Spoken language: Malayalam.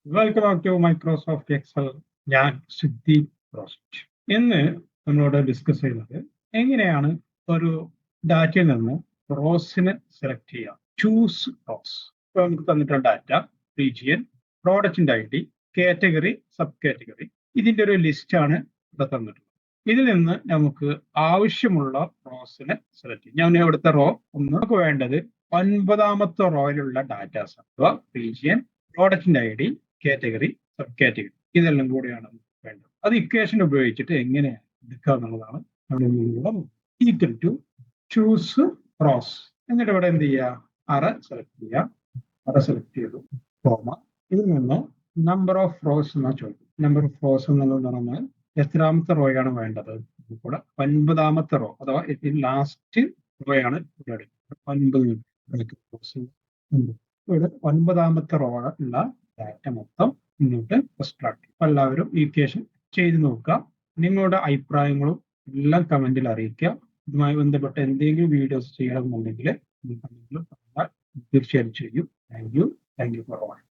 Welcome back to Microsoft Excel. ഞാൻ സിദ്ധി പ്രോജക്റ്റ്. ഇന്ന് നമ്മളോട് ഡിസ്കസ് ചെയ്യുന്നത് എങ്ങനെയാണ് ഒരു ഡാറ്റയിൽ നിന്ന് റോസിനെ സെലക്ട് ചെയ്യുക. Choose rows. ഇപ്പൊ നമുക്ക് തന്നിട്ടുള്ള ഡാറ്റ, റീജിയൻ, പ്രോഡക്റ്റിന്റെ ഐ.ഡി., കാറ്റഗറി, സബ് കാറ്റഗറി, ഇതിന്റെ ഒരു ലിസ്റ്റ് ആണ് ഇവിടെ തന്നിട്ടുള്ളത്. ഇതിൽ നിന്ന് നമുക്ക് ആവശ്യമുള്ള റോസിനെ സെലക്ട് ചെയ്യും. ഞാൻ ഇവിടുത്തെ റോ നമുക്ക് വേണ്ടത് 9ാമത്തെ റോയിലുള്ള ഡാറ്റാസ് അഥവാ റീജിയൻ, പ്രോഡക്റ്റിന്റെ ഐ.ഡി., കാറ്റഗറി, സബ് കാറ്റഗറി, ഇതെല്ലാം കൂടിയാണ് വേണ്ടത്. അത് ഇക്വേഷൻ ഉപയോഗിച്ചിട്ട് എങ്ങനെയാണ് എടുക്കുക എന്നുള്ളതാണ് ഈക്വൽ ടു ചൂസ് റോസ്. എന്നിട്ട് ഇവിടെ എന്ത് ചെയ്യുക, അറ സെലക്ട് ചെയ്യുക. അറ സെലക്ട് ചെയ്തു, കോമ. ഇതിൽ നിന്ന് നമ്പർ ഓഫ് റോസ് എന്നാ ചോദിക്കും. നമ്പർ ഓഫ് റോസ് എന്നുള്ളത് പറഞ്ഞാൽ എത്രാമത്തെ റോയാണ് വേണ്ടത്. കൂടെ 9ാമത്തെ റോ അഥവാ ലാസ്റ്റ് റോയാണ് ഇവിടെ എടുക്കുന്നത്. 9 ഇവിടെ 9ാമത്തെ റോ ഉള്ള ഡാറ്റ മൊത്തം ഇങ്ങോട്ട് എക്സ്ട്രാക്ട് ചെയ്യും. എല്ലാവരും ഈ ഇക്വേഷൻ ചെയ്ത് നോക്കുക. നിങ്ങളുടെ അഭിപ്രായങ്ങളും എല്ലാം കമന്റിൽ അറിയിക്കുക. ഇതുമായി ബന്ധപ്പെട്ട എന്തെങ്കിലും വീഡിയോസ് ചെയ്യണമെന്നുണ്ടെങ്കിൽ കമന്റിൽ തീർച്ചയായും ചെയ്യും. Thank you for watching.